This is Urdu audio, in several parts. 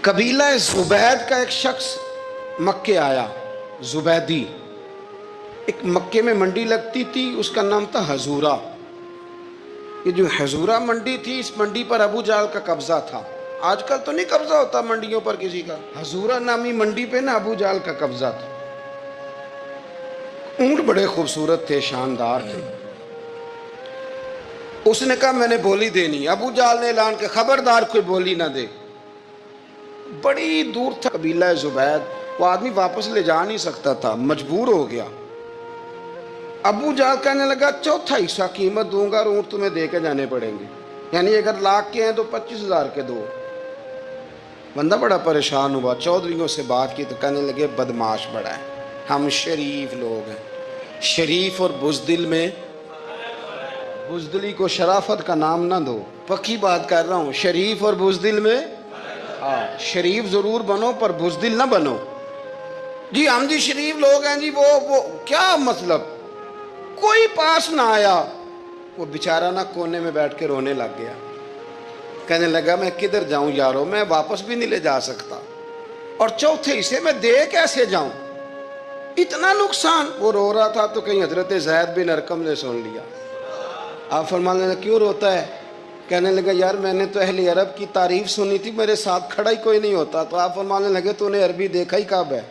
قبیلہ زبید کا ایک شخص مکے آیا، زبیدی۔ ایک مکے میں منڈی لگتی تھی، اس کا نام تھا حضورہ۔ یہ جو حضورہ منڈی تھی، اس منڈی پر ابو جہل کا قبضہ تھا۔ آج کل تو نہیں قبضہ ہوتا منڈیوں پر کسی کا، حضورہ نامی منڈی پہ نا ابو جہل کا قبضہ تھا۔ اونٹ بڑے خوبصورت تھے، شاندار تھے۔ اس نے کہا میں نے بولی دینی۔ ابو جہل نے اعلان کہ خبردار کوئی بولی نہ دے۔ بڑی دور تھا قبیلہ زبید، وہ آدمی واپس لے جا نہیں سکتا تھا، مجبور ہو گیا۔ ابو جہل کہنے لگا چوتھا حصہ قیمت دوں گا اور اونٹ تمہیں دے کے جانے پڑیں گے، یعنی اگر لاکھ کے ہیں تو 25,000 کے دو۔ بندہ بڑا پریشان ہوا، چودھریوں سے بات کی تو کہنے لگے بدماش بڑا ہے، ہم شریف لوگ ہیں، شریف اور بزدل میں بزدلی کو شرافت کا نام نہ دو۔ پکی بات کر رہا ہوں، شریف اور بزدل میں شریف ضرور بنو پر بزدل نہ بنو۔ جی ہم جی شریف لوگ ہیں جی، وہ کیا مطلب؟ کوئی پاس نہ آیا، وہ بیچارہ نہ کونے میں بیٹھ کے رونے لگ گیا۔ کہنے لگا میں کدھر جاؤں یارو، میں واپس بھی نہیں لے جا سکتا، اور چوتھے حصے میں دے کیسے جاؤں، اتنا نقصان۔ وہ رو رہا تھا تو کہیں حضرت زید بن ارقم نے سن لیا۔ آپ فرمانے لگے کیوں روتا ہے؟ کہنے لگا یار میں نے تو اہل عرب کی تعریف سنی تھی، میرے ساتھ کھڑا ہی کوئی نہیں ہوتا۔ تو آپ فرمانے لگے تو نے عربی دیکھا ہی کب ہے؟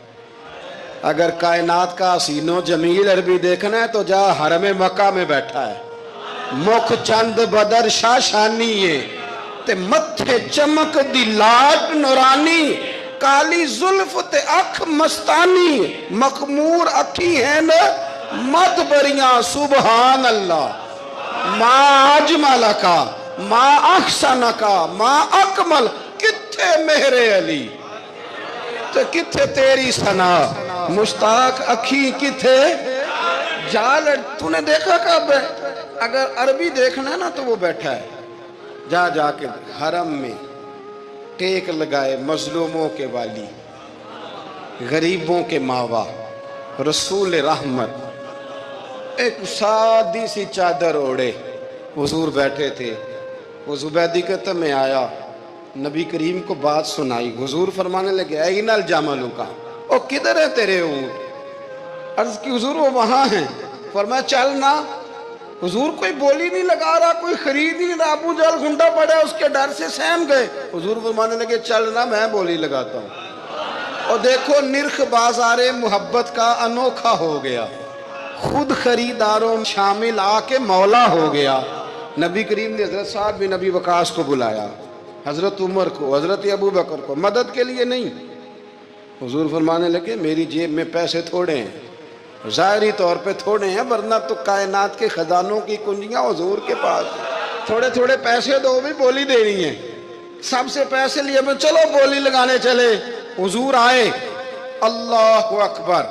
اگر کائنات کا حسین و جمیل عربی دیکھنا ہے تو جا حرم مکہ میں بیٹھا ہے، مکھ چند بدر شاشانی ہے تے متھے چمک دی لاٹ نورانی، کالی زلف تے اکھ مستانی، مخمور اکھی ہیں مد بریاں سبحان اللہ، ما اجمل کا ما احسن کا ما اکمل، کتھے مہر علی تو کتھے تیری ثنا، مشتاق اکھی کتھے جال۔ تو نے دیکھا کب ہے؟ اگر عربی دیکھنا ہے نا تو وہ بیٹھا ہے، جا کے حرم میں ٹیک لگائے، مظلوموں کے والی، غریبوں کے ماوا، رسول رحمت، ایک سادی سی چادر اوڑے حضور بیٹھے تھے۔ وہ زبیدی کہتا میں آیا، نبی کریم کو بات سنائی۔ حضور فرمانے لگے این الجمل کا، او کدھر ہے تیرے اونٹ؟ عرض کی حضور وہ وہاں ہیں۔ فرمایا چلنا۔ حضور کوئی بولی نہیں لگا رہا، کوئی خرید نہیں رہا، ابو جہل گھنٹا پڑا، اس کے ڈر سے سہم گئے۔ حضور فرمانے لگے چلنا، میں بولی لگاتا ہوں۔ اور دیکھو نرخ بازار محبت کا انوکھا ہو گیا، خود خریداروں شامل آ کے مولا ہو گیا۔ نبی کریم نے حضرت سعد بن ابی وقاص کو بلایا، حضرت عمر کو، حضرت ابو بکر کو، مدد کے لیے نہیں۔ حضور فرمانے لگے میری جیب میں پیسے تھوڑے ہیں، ظاہری طور پہ تھوڑے ہیں، ورنہ تو کائنات کے خزانوں کی کنجیاں حضور کے پاس۔ تھوڑے تھوڑے پیسے دو بھی بولی دینی ہے، سب سے پیسے لیے میں چلو بولی لگانے چلے۔ حضور آئے، اللہ اکبر،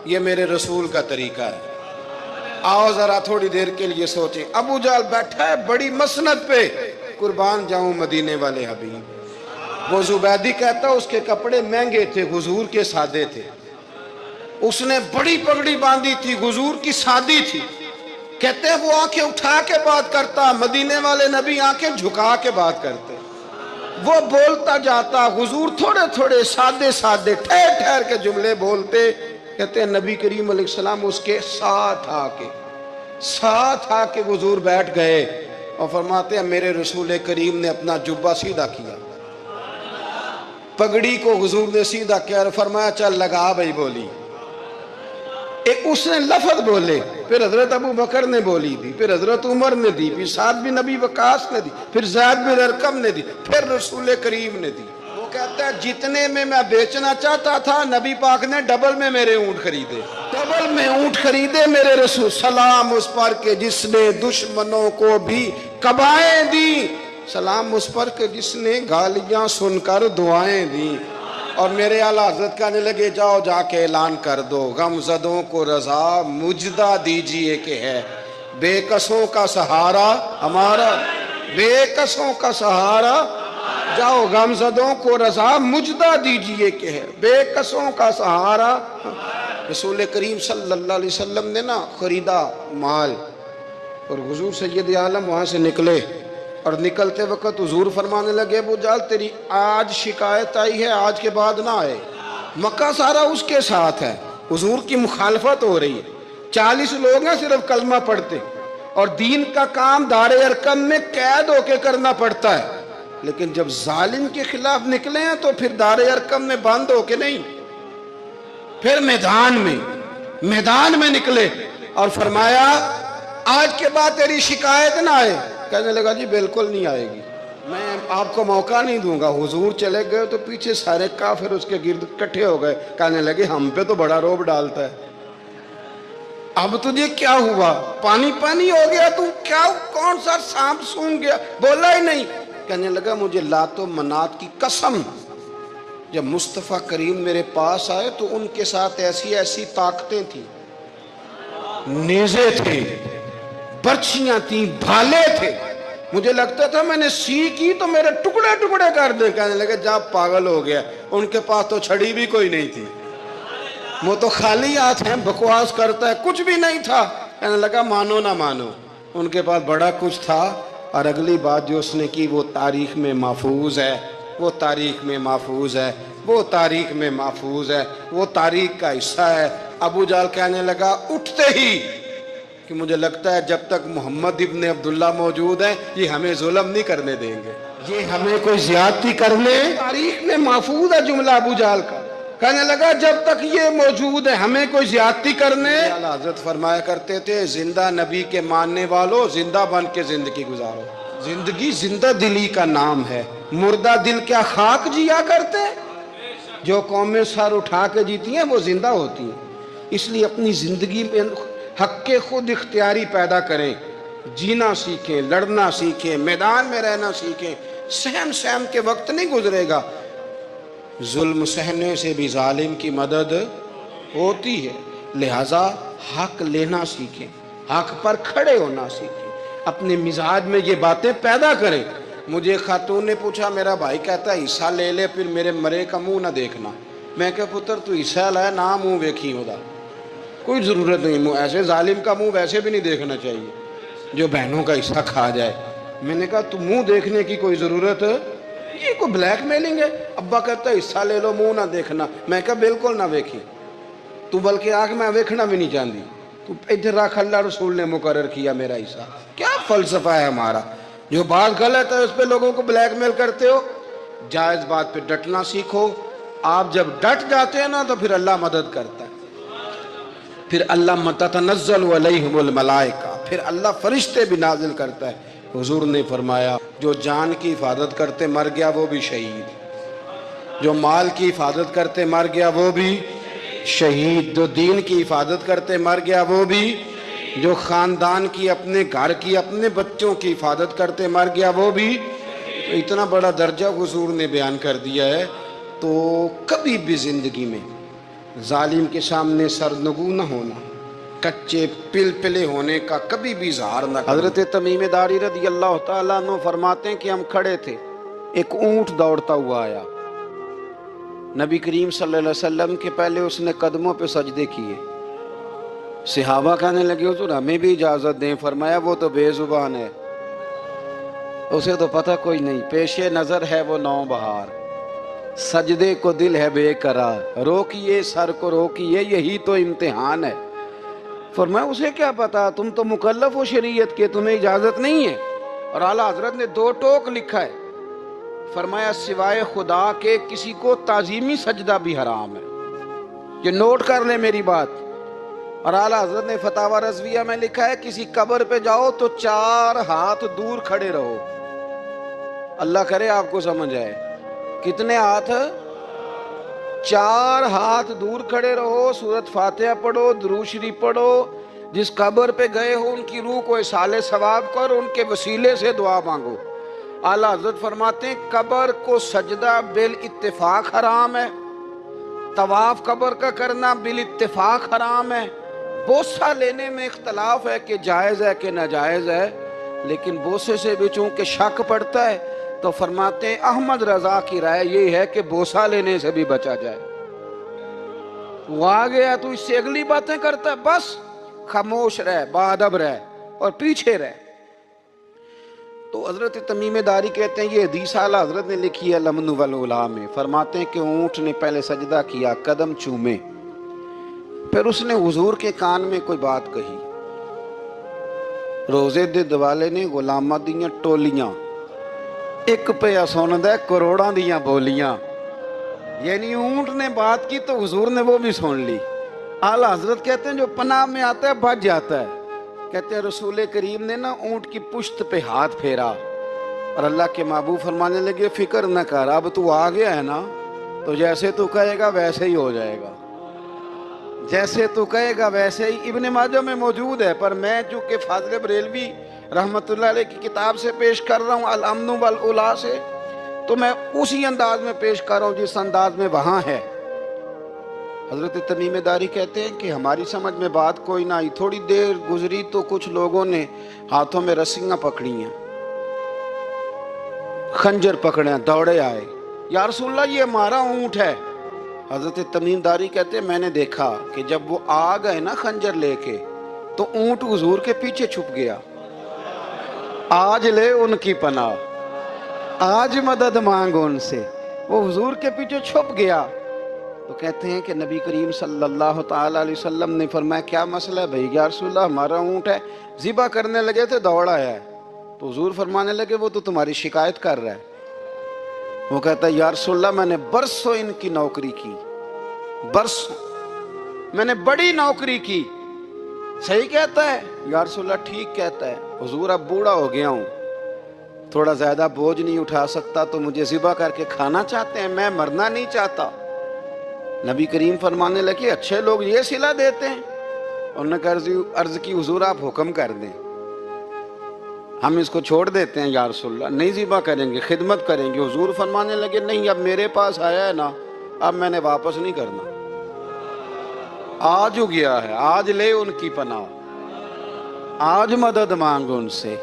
یہ میرے رسول کا طریقہ ہے، آؤ ذرا تھوڑی دیر کے لیے سوچیں۔ ابو جہل بیٹھا ہے بڑی مسند پہ، قربان جاؤں مدینے والے حبیب۔ وہ زبیدی کہتا اس کے کپڑے مہنگے تھے، حضور کے سادے تھے۔ اس نے بڑی پگڑی باندھی تھی، حضور کی سادی تھی۔ کہتے ہیں وہ آنکھیں اٹھا کے بات کرتا، مدینے والے نبی آنکھیں جھکا کے بات کرتے۔ وہ بولتا جاتا، حضور تھوڑے تھوڑے سادے سادے ٹھہر ٹھہر کے جملے بولتے۔ کہتے ہیں نبی کریم علیہ السلام اس کے ساتھ آ کے حضور بیٹھ گئے اور فرماتے ہیں میرے رسول کریم نے اپنا جبہ سیدھا کیا، پگڑی کو حضور نے سیدھا کیا اور فرمایا چل لگا بھائی بولی۔ ایک اس نے لفظ بولے، پھر حضرت ابو بکر نے بولی دی، پھر حضرت عمر نے دی، پھر سعد بن ابی وقاص نے دی، پھر زید بن ارقم نے دی، پھر رسول کریم نے دی۔ وہ کہتا ہے جتنے میں بیچنا چاہتا تھا نبی پاک نے ڈبل میں میرے اونٹ خریدے، ڈبل میں اونٹ خریدے میرے رسول۔ سلام اس پر کہ جس نے دشمنوں کو بھی قبائیں دی، سلام اس پر کہ جس نے گالیاں سن کر دعائیں دی۔ اور میرے اعلیٰ حضرت کہنے لگے جاؤ جا کے اعلان کر دو، غم زدوں کو رضا مجدہ دیجئے کہ ہے بے کسوں کا سہارا ہمارا، بے کسوں کا سہارا، جاؤ غم زدوں کو رضا مجدہ دیجئے کہ ہے بے کسوں کا سہارا۔ رسول کریم صلی اللہ علیہ وسلم نے نا خریدا مال، اور حضور سید عالم وہاں سے نکلے، اور نکلتے وقت حضور فرمانے لگے ابو جہل تیری آج شکایت آئی ہے، آج کے بعد نہ آئے۔ مکہ سارا اس کے ساتھ ہے، حضور کی مخالفت ہو رہی ہے، 40 لوگ ہیں صرف کلمہ پڑھتے، اور دین کا کام دار ارقم میں قید ہو کے کرنا پڑتا ہے، لیکن جب ظالم کے خلاف نکلے ہیں تو پھر دار ارقم میں بند ہو کے نہیں، پھر میدان میں نکلے اور فرمایا آج کے بعد تیری شکایت نہ آئے۔ کہنے لگا جی بالکل نہیں آئے گی، میں آپ کو موقع نہیں دوں گا۔ حضور چلے گئے تو پیچھے سارے کافر اس کے گرد اکٹھے ہو گئے، کہنے لگے ہم پہ تو بڑا روب ڈالتا ہے، اب تجھے کیا ہوا؟ پانی پانی ہو گیا، تو کیا کون سا سانپ سونگ گیا؟ بولا ہی نہیں۔ کہنے لگا مجھے لات و منات کی قسم، جب مصطفیٰ کریم میرے پاس آئے تو ان کے ساتھ ایسی ایسی طاقتیں تھیں، نیزے تھے، برچیاں تھیں، بھالے تھے، مجھے لگتا تھا میں نے سی کی تو میرے ٹکڑے ٹکڑے کر دے۔ کہنے لگے جا پاگل ہو گیا، ان کے پاس تو چھڑی بھی کوئی نہیں تھی، وہ تو خالی ہاتھ ہیں، بکواس کرتا ہے، کچھ بھی نہیں تھا۔ کہنے لگا مانو نہ مانو، ان کے پاس بڑا کچھ تھا، اور اگلی بات جو اس نے کی وہ تاریخ میں محفوظ ہے، وہ تاریخ میں محفوظ ہے، وہ تاریخ میں محفوظ ہے، وہ تاریخ کا حصہ ہے۔ ابو جہل کہنے لگا اٹھتے ہی کہ مجھے لگتا ہے جب تک محمد ابن عبداللہ موجود ہیں یہ ہمیں ظلم نہیں کرنے دیں گے، یہ ہمیں کوئی زیادتی کرنے، تاریخ میں محفوظ ہے جملہ ابو جہل کا۔ کہنے لگا جب تک یہ موجود ہے ہمیں کوئی زیادتی کرنے۔ حضرت فرمایا کرتے تھے زندہ نبی کے ماننے والوں زندہ بن کے زندگی گزارو، زندگی زندہ دلی کا نام ہے، مردہ دل کیا خاک جیا کرتے؟ جو قومیں سر اٹھا کے جیتی ہیں وہ زندہ ہوتی ہیں، اس لیے اپنی زندگی میں حق کے خود اختیاری پیدا کریں، جینا سیکھیں، لڑنا سیکھیں، میدان میں رہنا سیکھیں۔ سہم کے وقت نہیں گزرے گا، ظلم سہنے سے بھی ظالم کی مدد ہوتی ہے، لہٰذا حق لینا سیکھیں، حق پر کھڑے ہونا سیکھیں، اپنے مزاج میں یہ باتیں پیدا کریں۔ مجھے خاتون نے پوچھا، میرا بھائی کہتا ہے حصہ لے لے پھر میرے مرے کا منہ نہ دیکھنا۔ میں کہا پتر تو حصہ لائے نہ منہ ویکھی ہودا، کوئی ضرورت نہیں، ایسے ظالم کا منہ ویسے بھی نہیں دیکھنا چاہیے جو بہنوں کا حصہ کھا جائے۔ میں نے کہا تو منہ دیکھنے کی کوئی ضرورت، یہ کوئی بلیک میلنگ ہے؟ ابا کہتا ہے حصہ لے لو منہ نہ دیکھنا، میں کہا بالکل نہ ویکھی، تو بلکہ آگ میں ویکھنا بھی نہیں چاہتی، تو ادھر رکھ، اللہ رسول نے مقرر کیا میرا حصہ۔ کیا فلسفہ ہے ہمارا؟ جو بات غلط ہے اس پہ لوگوں کو بلیک میل کرتے ہو، جائز بات پہ ڈٹنا سیکھو۔ آپ جب ڈٹ جاتے ہیں نا تو پھر اللہ مدد کرتا ہے، پھر اللہ تتنزل علیہم الملائکہ، پھر اللہ فرشتے بھی نازل کرتا ہے۔ حضور نے فرمایا جو جان کی حفاظت کرتے مر گیا وہ بھی شہید، جو مال کی حفاظت کرتے مر گیا وہ بھی شہید، جو دین کی حفاظت کرتے مر گیا وہ بھی، جو خاندان کی، اپنے گھر کی، اپنے بچوں کی حفاظت کرتے مر گیا وہ بھی۔ تو اتنا بڑا درجہ حضور نے بیان کر دیا ہے، تو کبھی بھی زندگی میں ظالم کے سامنے سرنگو نہ ہونا، کچے پلپلے ہونے کا کبھی بھی اظہار نہ کرنا۔ حضرت تمیم داری رضی اللہ تعالیٰ عنہ فرماتے ہیں کہ ہم کھڑے تھے، ایک اونٹ دوڑتا ہوا آیا، نبی کریم صلی اللہ علیہ وسلم کے پہلے اس نے قدموں پہ سجدے کیے، صحابہ کہنے لگے حضور ہمیں بھی اجازت دیں، فرمایا وہ تو بے زبان ہے، اسے تو پتہ کوئی نہیں، پیش نظر ہے وہ نو بہار، سجدے کو دل ہے بے قرار، روکیے سر کو روکیے یہی تو امتحان ہے۔ فرمایا اسے کیا پتا، تم تو مکلف ہو شریعت کے، تمہیں اجازت نہیں ہے۔ اور اعلیٰ حضرت نے 2 ٹوک لکھا ہے، فرمایا سوائے خدا کے کسی کو تعظیمی سجدہ بھی حرام ہے، یہ نوٹ کر لیں میری بات۔ اور اعلیٰ حضرت نے فتاوی رضویہ میں لکھا ہے کسی قبر پہ جاؤ تو 4 ہاتھ دور کھڑے رہو، اللہ کرے آپ کو سمجھ آئے، کتنے ہاتھ؟ 4 ہاتھ دور کھڑے رہو، سورۃ فاتحہ پڑھو، درود شریف پڑھو، جس قبر پہ گئے ہو ان کی روح کو اصحال ثواب کر، ان کے وسیلے سے دعا مانگو۔ اعلیٰ حضرت فرماتے ہیں قبر کو سجدہ بالاتفاق حرام ہے، طواف قبر کا کرنا بالاتفاق حرام ہے، بوسہ لینے میں اختلاف ہے کہ جائز ہے کہ ناجائز ہے، لیکن بوسے سے بھی چونکہ شک پڑتا ہے تو فرماتے ہیں احمد رضا کی رائے یہ ہے کہ بوسہ لینے سے بھی بچا جائے۔ وہ آ گیا تو اس سے اگلی باتیں کرتا ہے، بس خاموش رہ، باادب رہ اور پیچھے رہ۔ تو حضرت تمیم داری کہتے ہیں یہ حدیث اعلیٰ حضرت نے لکھی ہے لمن والعلا میں، فرماتے ہیں کہ اونٹ نے پہلے سجدہ کیا، قدم چومے، پھر اس نے حضور کے کان میں کوئی بات کہی، روزے دے دوالے نے غلاماں دیاں ٹولیاں، ایک پہ سن دے کروڑاں دیاں بولیاں، یعنی اونٹ نے بات کی تو حضور نے وہ بھی سن لی۔ اعلیٰ حضرت کہتے ہیں جو پناہ میں آتا ہے بچ جاتا ہے۔ کہتے ہیں رسول کریم نے نا اونٹ کی پشت پہ ہاتھ پھیرا اور اللہ کے محبوب فرمانے لگے فکر نہ کر، اب تو آ گیا ہے نا، تو جیسے تو کہے گا ویسے ہی ہو جائے گا، جیسے تو کہے گا ویسے ہی۔ ابن ماجہ میں موجود ہے، پر میں چونکہ فاضل بریلوی رحمت اللہ علیہ کی کتاب سے پیش کر رہا ہوں الامن والعلا سے، تو میں اسی انداز میں پیش کر رہا ہوں جس انداز میں وہاں ہے۔ حضرت تمیم داری کہتے ہیں کہ ہماری سمجھ میں بات کوئی نہ آئی، تھوڑی دیر گزری تو کچھ لوگوں نے ہاتھوں میں رسیاں پکڑی ہیں، خنجر پکڑے ہیں، دوڑے آئے، یا رسول اللہ یہ ہمارا اونٹ ہے۔ حضرت تمیم داری کہتے ہیں میں نے دیکھا کہ جب وہ آ گئے نا خنجر لے کے تو اونٹ حضور کے پیچھے چھپ گیا۔ آج لے ان کی پناہ، آج مدد مانگ ان سے، وہ حضور کے پیچھے چھپ گیا۔ تو کہتے ہیں کہ نبی کریم صلی اللہ تعالی علیہ وسلم نے فرمایا کیا مسئلہ ہے بھائی؟ یا رسول اللہ ہمارا اونٹ ہے، ذبح کرنے لگے تھے دوڑ آیا ہے۔ تو حضور فرمانے لگے وہ تو تمہاری شکایت کر رہا ہے۔ وہ کہتا ہے یا رسول اللہ میں نے برسوں ان کی نوکری کی، برسوں میں نے بڑی نوکری کی۔ صحیح کہتا ہے یا رسول اللہ؟ ٹھیک کہتا ہے حضور، اب بوڑھا ہو گیا ہوں، تھوڑا زیادہ بوجھ نہیں اٹھا سکتا، تو مجھے ذبح کر کے کھانا چاہتے ہیں، میں مرنا نہیں چاہتا۔ نبی کریم فرمانے لگے اچھے لوگ یہ صلہ دیتے ہیں؟ انہوں نے کہا عرض کی حضور آپ حکم کر دیں، ہم اس کو چھوڑ دیتے ہیں یا رسول اللہ، نہیں ذبح کریں گے، خدمت کریں گے۔ حضور فرمانے لگے نہیں، اب میرے پاس آیا ہے نا، اب میں نے واپس نہیں کرنا، آج ہو گیا ہے، آج لے ان کی پناہ، آج مدد مانگ ان سے،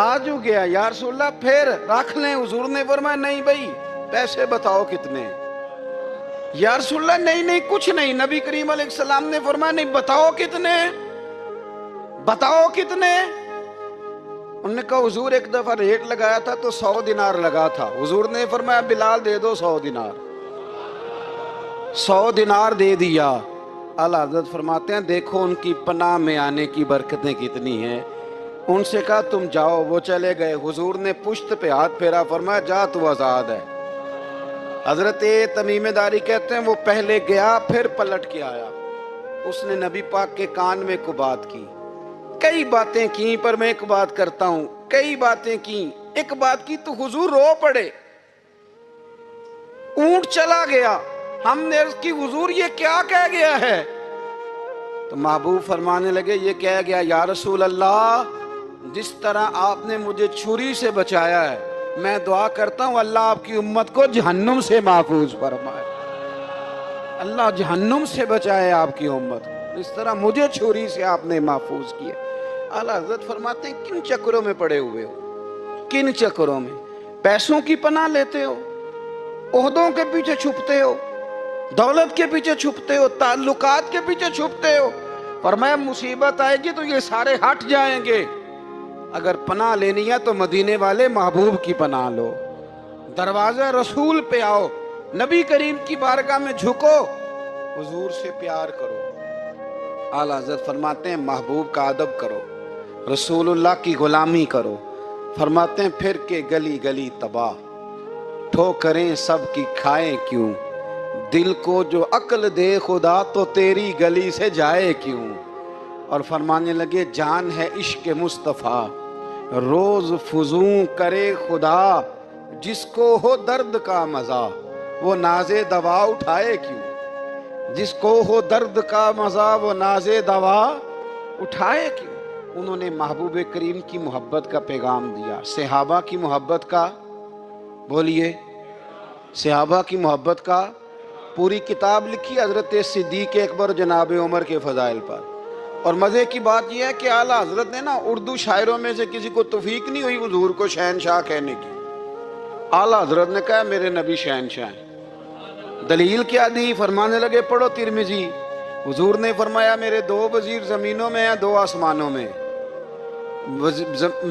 آج ہو گیا یا رسول اللہ پھر رکھ لیں۔ حضور نے فرمایا نہیں بھائی پیسے بتاؤ کتنے؟ یا رسول اللہ نہیں کچھ نہیں۔ نبی کریم علیہ السلام نے فرمایا نہیں، بتاؤ کتنے، بتاؤ کتنے؟ انہوں نے کہا حضور ایک دفعہ ریٹ لگایا تھا تو 100 دینار لگا تھا۔ حضور نے فرمایا بلال دے دو 100 دینار، 100 دینار دے دیا۔ اعلیٰ حضرت فرماتے ہیں دیکھو ان کی پناہ میں آنے کی برکتیں کتنی ہیں۔ ان سے کہا تم جاؤ، وہ چلے گئے۔ حضور نے پشت پہ ہاتھ پھیرا، فرمایا جا تو آزاد ہے۔ حضرت تمیم داری کہتے ہیں وہ پہلے گیا پھر پلٹ کے آیا، اس نے نبی پاک کے کان میں کو بات کی، کئی باتیں کی، پر میں ایک بات کرتا ہوں، کئی باتیں کی، ایک بات کی تو حضور رو پڑے۔ اونٹ چلا گیا، ہم نے عرض کی حضور یہ کیا کہہ گیا ہے؟ تو محبوب فرمانے لگے یہ کہہ گیا یا رسول اللہ جس طرح آپ نے مجھے چھری سے بچایا ہے، میں دعا کرتا ہوں اللہ آپ کی امت کو جہنم سے محفوظ فرمائے، اللہ جہنم سے بچائے آپ کی امت کو، اس طرح مجھے چھری سے آپ نے محفوظ کیا۔ اعلیٰ حضرت فرماتے ہیں کن چکروں میں پڑے ہوئے ہو، کن چکروں میں؟ پیسوں کی پناہ لیتے ہو، عہدوں کے پیچھے چھپتے ہو، دولت کے پیچھے چھپتے ہو، تعلقات کے پیچھے چھپتے ہو، فرمایا مصیبت آئے گی تو یہ سارے ہٹ جائیں گے۔ اگر پناہ لینی ہے تو مدینے والے محبوب کی پناہ لو، دروازہ رسول پہ آؤ، نبی کریم کی بارگاہ میں جھکو، حضور سے پیار کرو۔ اعلیٰ حضرت فرماتے ہیں محبوب کا ادب کرو، رسول اللہ کی غلامی کرو۔ فرماتے ہیں پھر کے گلی گلی تباہ، ٹھوکریں سب کی کھائے کیوں، دل کو جو عقل دے خدا تو تیری گلی سے جائے کیوں۔ اور فرمانے لگے جان ہے عشق مصطفیٰ، روز فزوں کرے خدا، جس کو ہو درد کا مزہ وہ ناز دوا اٹھائے کیوں، جس کو ہو درد کا مزہ وہ ناز دوا اٹھائے کیوں۔ انہوں نے محبوب کریم کی محبت کا پیغام دیا، صحابہ کی محبت کا، بولیے، صحابہ کی محبت کا پوری کتاب لکھی حضرت صدیق اکبر جناب عمر کے فضائل پر۔ اور مزے کی بات یہ ہے کہ اعلیٰ حضرت نے نا اردو شاعروں میں سے کسی کو توفیق نہیں ہوئی حضور کو شہنشاہ کہنے کی، اعلیٰ حضرت نے کہا میرے نبی شہنشاہ ہیں۔ دلیل کیا دی؟ فرمانے لگے پڑھو ترمذی، حضور نے فرمایا میرے 2 وزیر زمینوں میں ہیں 2 آسمانوں میں،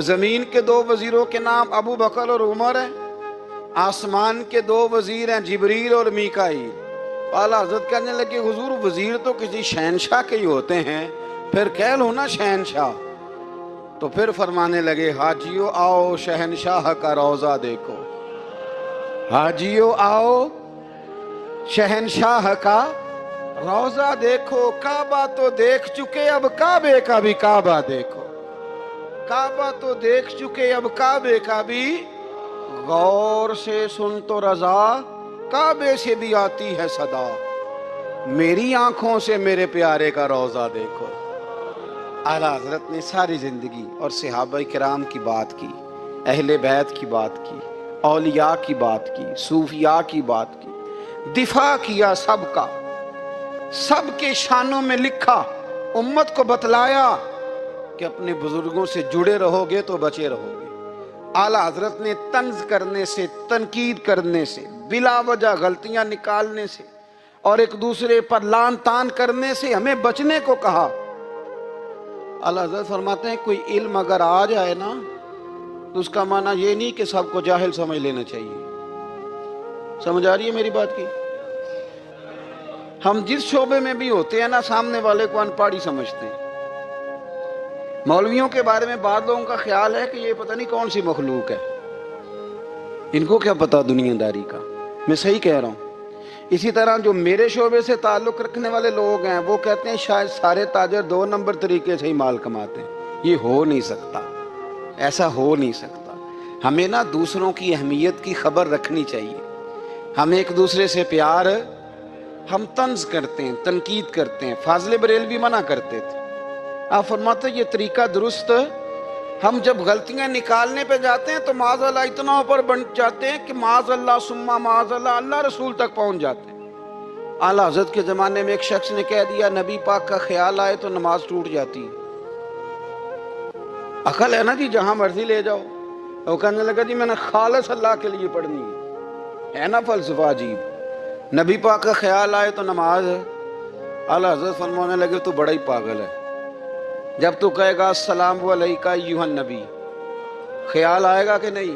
زمین کے دو وزیروں کے نام ابو بکر اور عمر ہیں، آسمان کے دو وزیر ہیں جبریل اور میکائیل۔ اعلیٰ حضرت کہنے لگے حضور وزیر تو کسی شہنشاہ کے ہی ہوتے ہیں، پھر کہہ لو نا شہنشاہ۔ تو پھر فرمانے لگے حاجیو آؤ شہنشاہ کا روضہ دیکھو، حاجیو آؤ شہنشاہ کا روضہ دیکھو، کعبہ تو دیکھ چکے اب کعبے کا بھی کعبہ دیکھو، کعبہ تو دیکھ چکے اب کعبے کا بھی غور سے سن تو رضا، کعبے سے بھی آتی ہے صدا، میری آنکھوں سے میرے پیارے کا روضہ دیکھو۔ اعلیٰ حضرت نے ساری زندگی اور صحابہ کرام کی بات کی، اہل بیت کی بات کی، اولیاء کی بات کی، صوفیاء کی بات کی، دفاع کیا سب کا، سب کے شانوں میں لکھا، امت کو بتلایا کہ اپنے بزرگوں سے جڑے رہو گے تو بچے رہو گے۔ اعلیٰ حضرت نے طنز کرنے سے، تنقید کرنے سے، بلا وجہ غلطیاں نکالنے سے اور ایک دوسرے پر لان تان کرنے سے ہمیں بچنے کو کہا۔ اعلیٰ حضرت فرماتے ہیں کوئی علم اگر آ جائے نا تو اس کا معنی یہ نہیں کہ سب کو جاہل سمجھ لینا چاہیے۔ سمجھ آ رہی ہے میری بات کی؟ ہم جس شعبے میں بھی ہوتے ہیں نا سامنے والے کو ان پڑھ ہی سمجھتے ہیں۔ مولویوں کے بارے میں بعض لوگوں کا خیال ہے کہ یہ پتہ نہیں کون سی مخلوق ہے، ان کو کیا پتا دنیا داری کا۔ میں صحیح کہہ رہا ہوں۔ اسی طرح جو میرے شعبے سے تعلق رکھنے والے لوگ ہیں وہ کہتے ہیں شاید سارے تاجر 2 نمبر طریقے سے ہی مال کماتے ہیں۔ یہ ہو نہیں سکتا، ایسا ہو نہیں سکتا۔ ہمیں نا دوسروں کی اہمیت کی خبر رکھنی چاہیے۔ ہم ایک دوسرے سے پیار، ہم طنز کرتے ہیں، تنقید کرتے ہیں۔ فاضل بریلوی منع کرتے تھے، آپ فرماتے یہ طریقہ درست، ہم جب غلطیاں نکالنے پہ جاتے ہیں تو معاذ اللہ اتنا اوپر بن جاتے ہیں کہ معاذ اللہ ثم معاذ اللہ اللہ رسول تک پہنچ جاتے ہیں۔ اعلیٰ حضرت کے زمانے میں ایک شخص نے کہہ دیا نبی پاک کا خیال آئے تو نماز ٹوٹ جاتی ہے۔ عقل ہے نا جی، جہاں مرضی لے جاؤ۔ وہ کہنے لگا جی میں نے خالص اللہ کے لیے پڑھنی ہے نا فلسفہ عجیب، نبی پاک کا خیال آئے تو نماز ہے۔ اعلیٰ حضرت فرمانے لگے تو بڑا ہی پاگل ہے، جب تو کہے گا السلام علیکہ ایھا النبی، خیال آئے گا کہ نہیں؟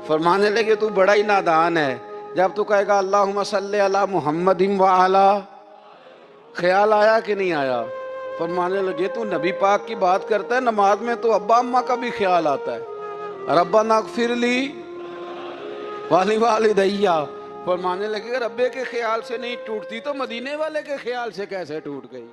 فرمانے لگے تو بڑا ہی نادان ہے، جب تو کہے گا اللہم صلی علی محمد وعلی، خیال آیا کہ نہیں آیا؟ فرمانے لگے تو نبی پاک کی بات کرتا ہے، نماز میں تو ابا اماں کا بھی خیال آتا ہے، ربنا اغفر لی ولی والدیہ۔ فرمانے لگے ربے کے خیال سے نہیں ٹوٹتی تو مدینے والے کے خیال سے کیسے ٹوٹ گئی؟